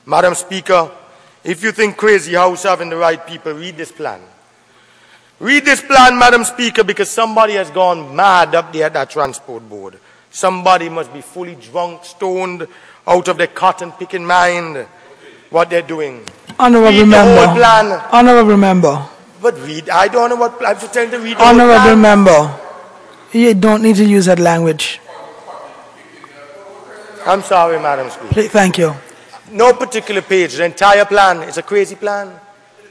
Madam Speaker, if you think Crazy House having the right people, read this plan. Read this plan, Madam Speaker, because somebody has gone mad up there at that transport board. Somebody must be fully drunk, stoned, out of their cotton-picking mind, what they're doing. Honorable member. Honorable member. But read, I don't know what, I'm pretending to read. Honorable member, you don't need to use that language. I'm sorry, Madam Speaker. Thank you. No particular page, the entire plan is a crazy plan.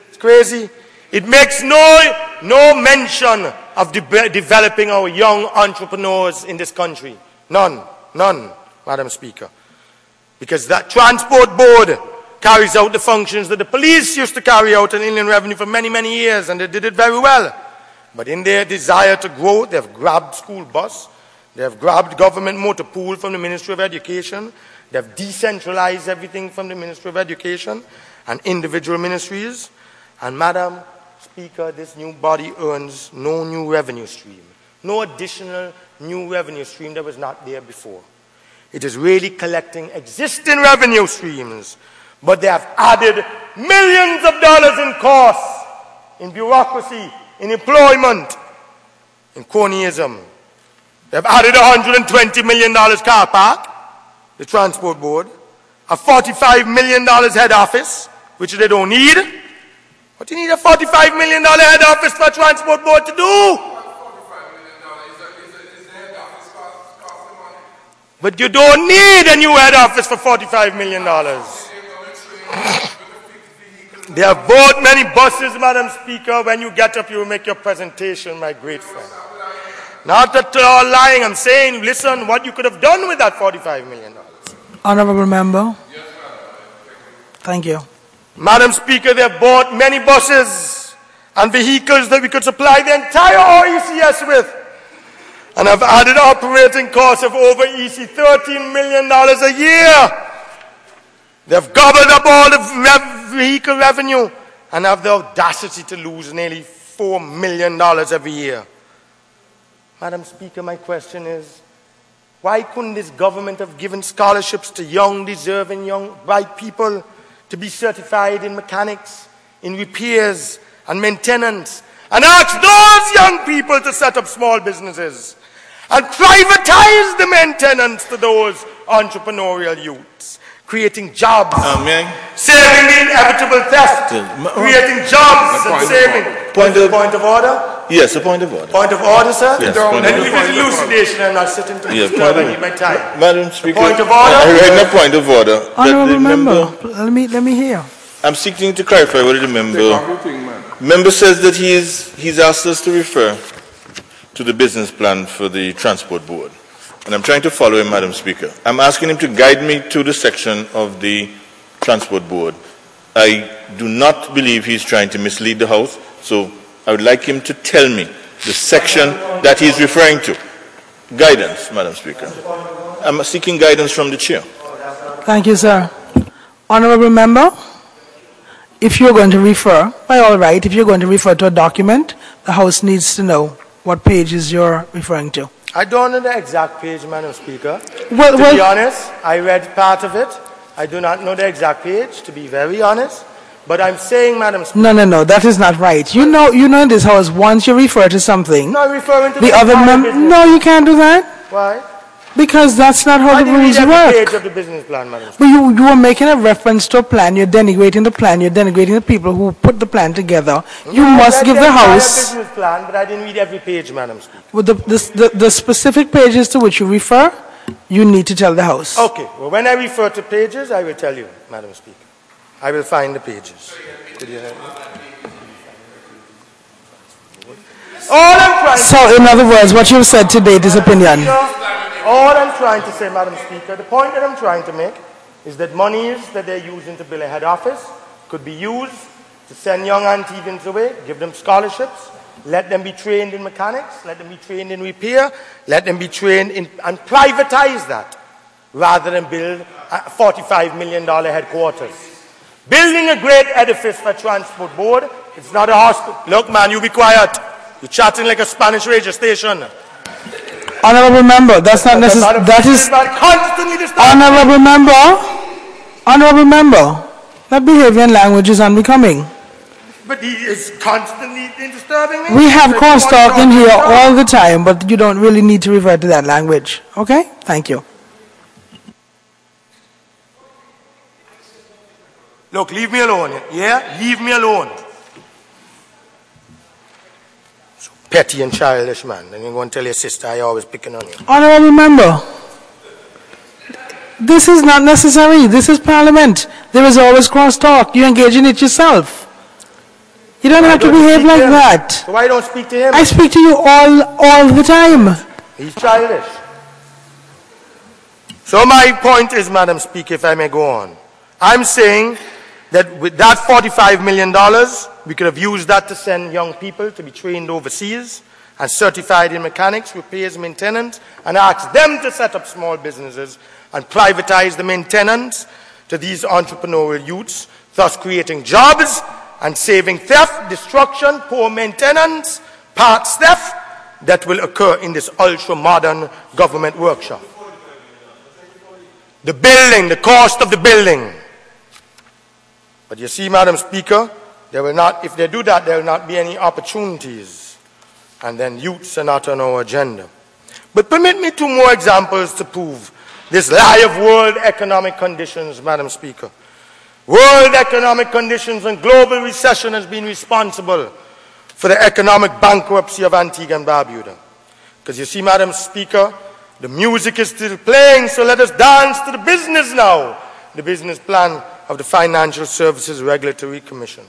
It's crazy. It makes no mention of developing our young entrepreneurs in this country. None, Madam Speaker. Because that transport board carries out the functions that the police used to carry out in Inland Revenue for many, many years, and they did it very well. But in their desire to grow, they have grabbed school bus, they have grabbed government motor pool from the Ministry of Education, they have decentralized everything from the Ministry of Education and individual ministries. And Madam Speaker, this new body earns no new revenue stream, no additional new revenue stream that was not there before. It is really collecting existing revenue streams, but they have added millions of dollars in costs, in bureaucracy, in employment, in cronyism. They have added $120 million car park, the transport board, a $45 million head office, which they don't need. What do you need a $45 million head office for a transport board to do? But you don't need a new head office for $45 million. They have bought many buses, Madam Speaker. When you get up, you will make your presentation, my great friend. Not at all lying. I'm saying, listen, what you could have done with that $45 million. Honorable member. Thank you. Madam Speaker, they have bought many buses and vehicles that we could supply the entire OECS with, and have added operating costs of over $13 million a year. They've gobbled up all the vehicle revenue and have the audacity to lose nearly $4 million every year. Madam Speaker, my question is, why couldn't this government have given scholarships to young, deserving, young, bright people to be certified in mechanics, in repairs and maintenance, and ask those young people to set up small businesses and privatize the maintenance to those entrepreneurial youths, creating jobs, saving the inevitable theft, creating jobs and saving. Point of order? Yes, a point of order. Point of order, sir? Yes, and if it's elucidation, I'm not sitting to disturb, I need my time. Madam Speaker, point of order? I read a point of order. Honorable member, let me hear. I'm seeking to clarify what the member says that he's asked us to refer to the business plan for the transport board. And I'm trying to follow him, Madam Speaker. I'm asking him to guide me to the section of the transport board. I do not believe he's trying to mislead the House, so I would like him to tell me the section that he's referring to. Guidance, Madam Speaker. I'm seeking guidance from the chair. Thank you, sir. Honorable member, if you're going to refer, by all right, if you're going to refer to a document, the House needs to know what pages you're referring to. I don't know the exact page, Madam Speaker. To be honest, I read part of it. I do not know the exact page, to be very honest. But I'm saying, Madam Speaker. No, that is not right. You know in this House, once you refer to something, not referring to the other member. No, you can't do that. Why? Because that's not how the rules work. Page of the business plan, Madam Speaker. But you are making a reference to a plan. You're denigrating the plan. You're denigrating the people who put the plan together. You must give the House. I read the business plan, but I didn't read every page, Madam Speaker. With the specific pages to which you refer, you need to tell the House. Okay. Well, when I refer to pages, I will tell you, Madam Speaker. I will find the pages. Could you help me? So, in other words, what you've said to date is opinion. All I'm trying to say, Madam Speaker, the point that I'm trying to make is that monies that they're using to build a head office could be used to send young Antiguans away, give them scholarships, let them be trained in mechanics, let them be trained in repair, let them be trained in, and privatize that, rather than build a $45 million headquarters. Building a great edifice for a transport board, it's not a hospital. Look, man, you be quiet. You're chatting like a Spanish radio station. Honorable member, that's not necessary. That is honorable member. Honorable Member, that behavior and language is unbecoming. But he is constantly disturbing me. We have crosstalk in here all the time, but you don't really need to revert to that language. Okay? Thank you. Look, leave me alone. Yeah? Leave me alone. So petty and childish, man. Then you go and tell your sister I always picking on you. Honorable Member, this is not necessary. This is Parliament. There is always crosstalk. You engage in it yourself. You don't have to behave like that. So why don't speak to him? I speak to you all the time. He's childish. So my point is, Madam Speaker, if I may go on. I'm saying that with that $45 million, we could have used that to send young people to be trained overseas and certified in mechanics, repairs, maintenance, and ask them to set up small businesses and privatize the maintenance to these entrepreneurial youths, thus creating jobs and saving theft, destruction, poor maintenance, parts theft that will occur in this ultra-modern government workshop. The building, the cost of the building. But you see, Madam Speaker, there will not, if they do that, there will not be any opportunities. And then youths are not on our agenda. But permit me two more examples to prove this lie of world economic conditions, Madam Speaker. World economic conditions and global recession has been responsible for the economic bankruptcy of Antigua and Barbuda. Because you see, Madam Speaker, the music is still playing, so let us dance to the business now. The business plan of the Financial Services Regulatory Commission.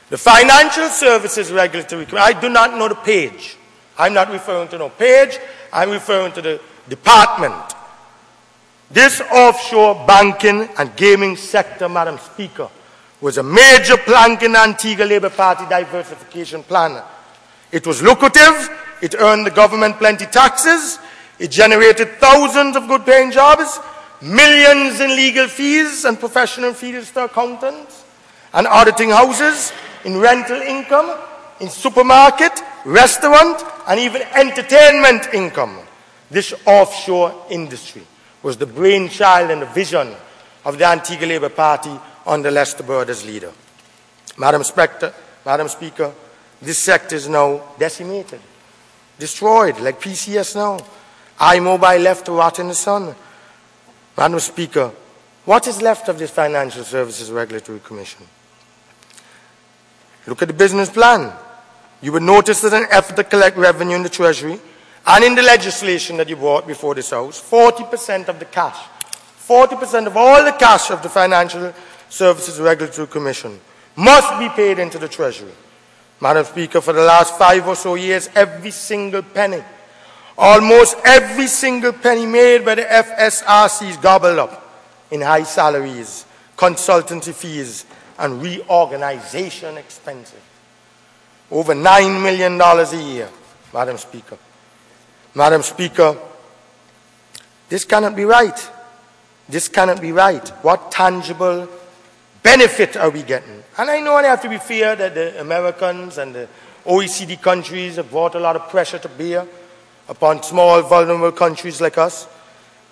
The Financial Services Regulatory Commission, I do not know the page. I'm not referring to no page, I'm referring to the department. This offshore banking and gaming sector, Madam Speaker, was a major plank in the Antigua Labour Party diversification plan. It was lucrative, it earned the government plenty taxes, it generated thousands of good-paying jobs, millions in legal fees and professional fees to accountants and auditing houses, in rental income, in supermarket, restaurant, and even entertainment income. This offshore industry was the brainchild and the vision of the Antigua Labour Party under Lester Bird as leader. Madam Speaker, this sector is now decimated, destroyed, like PCS now. iMobile left to rot in the sun. Madam Speaker, what is left of this Financial Services Regulatory Commission? Look at the business plan. You would notice that an effort to collect revenue in the Treasury and in the legislation that you brought before this House, 40% of the cash, 40% of all the cash of the Financial Services Regulatory Commission must be paid into the Treasury. Madam Speaker, for the last 5 or so years, every single penny, almost every single penny made by the FSRC is gobbled up in high salaries, consultancy fees, and reorganization expenses. Over $9 million a year, Madam Speaker. Madam Speaker, this cannot be right. This cannot be right. What tangible benefit are we getting? And I know I have to be fair that the Americans and the OECD countries have brought a lot of pressure to bear upon small, vulnerable countries like us,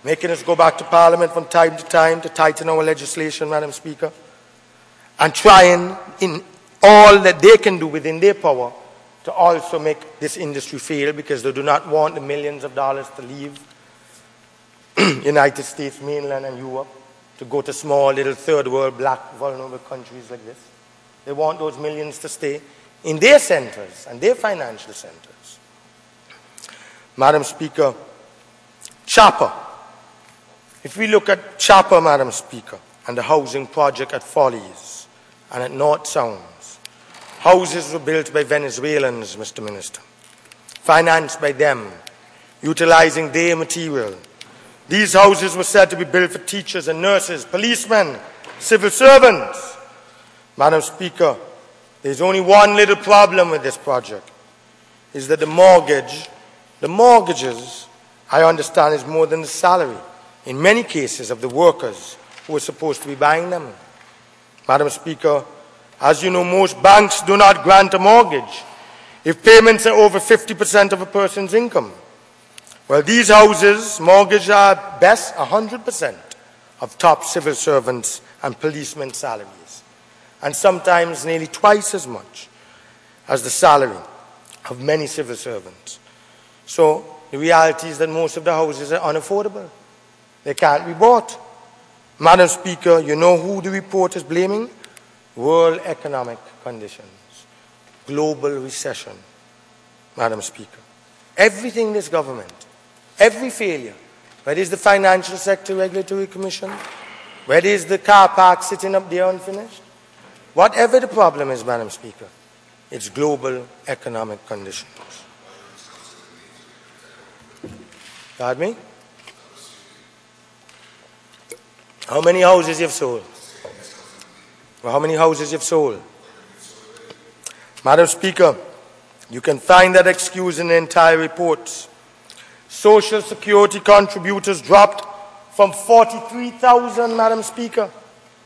making us go back to Parliament from time to tighten our legislation, Madam Speaker, and trying in all that they can do within their power to also make this industry fail, because they do not want the millions of dollars to leave United States mainland and Europe to go to small little third world black vulnerable countries like this. They want those millions to stay in their centers and their financial centers. Madam Speaker, Chopper. If we look at Chopper, Madam Speaker, and the housing project at Follies and at North Sounds, houses were built by Venezuelans, Mr. Minister, financed by them, utilizing their material. These houses were said to be built for teachers and nurses, policemen, civil servants. Madam Speaker, there's only one little problem with this project, is that the mortgages, I understand, is more than the salary, in many cases, of the workers who are supposed to be buying them. Madam Speaker, as you know, most banks do not grant a mortgage if payments are over 50% of a person's income. Well, these houses, mortgages are best 100% of top civil servants and policemen's salaries, and sometimes nearly twice as much as the salary of many civil servants. So the reality is that most of the houses are unaffordable. They can't be bought. Madam Speaker, you know who the report is blaming? World economic conditions, global recession, Madam Speaker. Everything this government, every failure, whether it's the Financial Sector Regulatory Commission, whether it's the car park sitting up there unfinished, whatever the problem is, Madam Speaker, it's global economic conditions. Got me? How many houses you've sold? Well, how many houses you've sold? Madam Speaker, you can find that excuse in the entire report. Social Security contributors dropped from 43,000, Madam Speaker,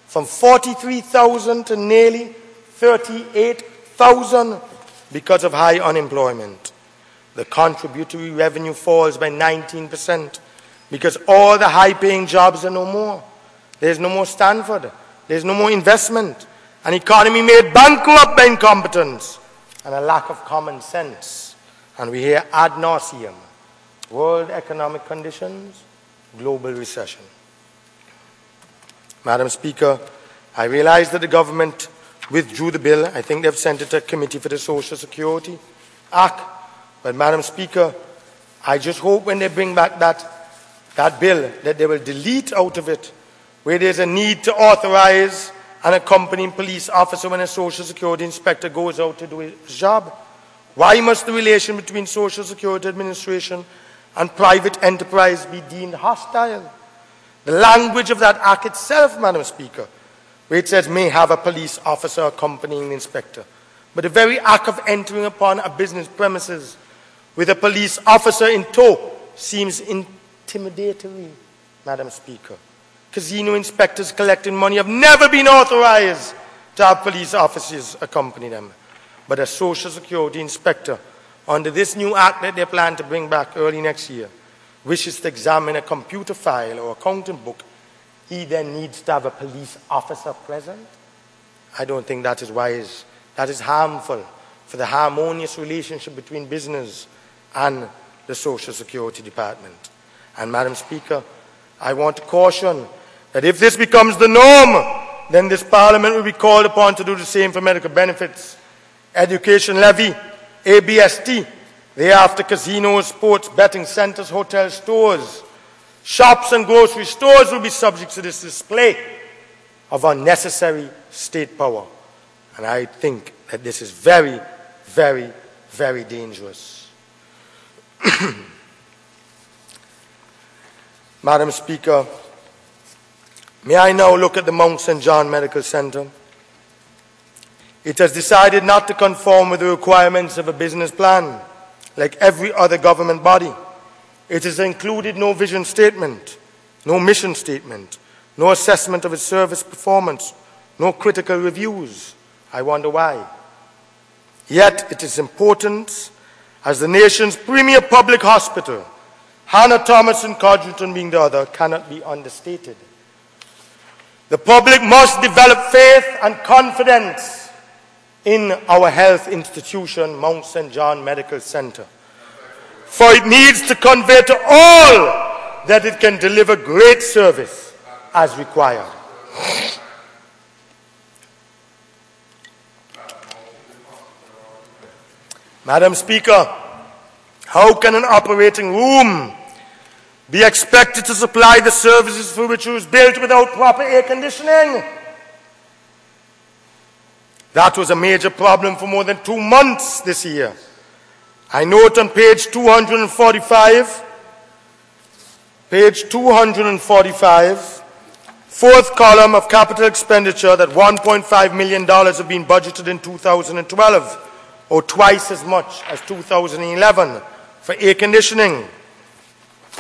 from 43,000 to nearly 38,000 because of high unemployment. The contributory revenue falls by 19% because all the high-paying jobs are no more. There's no more Stanford. There's no more investment. An economy made bankrupt by incompetence and a lack of common sense. And we hear ad nauseum. World economic conditions, global recession. Madam Speaker, I realize that the government withdrew the bill. I think they've sent it to a committee for the Social Security Act. But Madam Speaker, I just hope when they bring back that bill that they will delete out of it where there's a need to authorize an accompanying police officer when a Social Security inspector goes out to do his job. Why must the relation between Social Security Administration and private enterprise be deemed hostile? The language of that act itself, Madam Speaker, where it says may have a police officer accompanying the inspector. But the very act of entering upon a business premises with a police officer in tow seems intimidatory, Madam Speaker. Casino inspectors collecting money have never been authorized to have police officers accompany them. But a Social Security inspector, under this new act that they plan to bring back early next year, wishes to examine a computer file or accounting book, he then needs to have a police officer present? I don't think that is wise. That is harmful for the harmonious relationship between business and the Social Security Department. And Madam Speaker, I want to caution that if this becomes the norm, then this Parliament will be called upon to do the same for medical benefits, education levy, ABST, thereafter casinos, sports, betting centers, hotels, stores, shops and grocery stores will be subject to this display of unnecessary state power. And I think that this is very, very, very dangerous. Madam Speaker, may I now look at the Mount St. John Medical Center? It has decided not to conform with the requirements of a business plan, like every other government body. It has included no vision statement, no mission statement, no assessment of its service performance, no critical reviews. I wonder why. Yet it is important as the nation's premier public hospital, Hannah Thomas and Codrington being the other, cannot be understated. The public must develop faith and confidence in our health institution, Mount St. John Medical Center. For it needs to convey to all that it can deliver great service as required. Madam Speaker, how can an operating room be expected to supply the services for which it was built without proper air conditioning? That was a major problem for more than 2 months this year. I note on page 245, fourth column of capital expenditure, that $1.5 million have been budgeted in 2012, or twice as much as 2011 for air conditioning.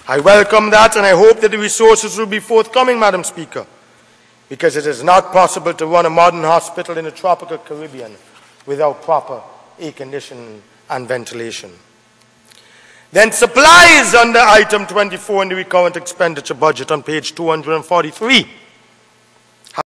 I welcome that, and I hope that the resources will be forthcoming, Madam Speaker, because it is not possible to run a modern hospital in the tropical Caribbean without proper air conditioning and ventilation. Then supplies under item 24 in the recurrent expenditure budget on page 243.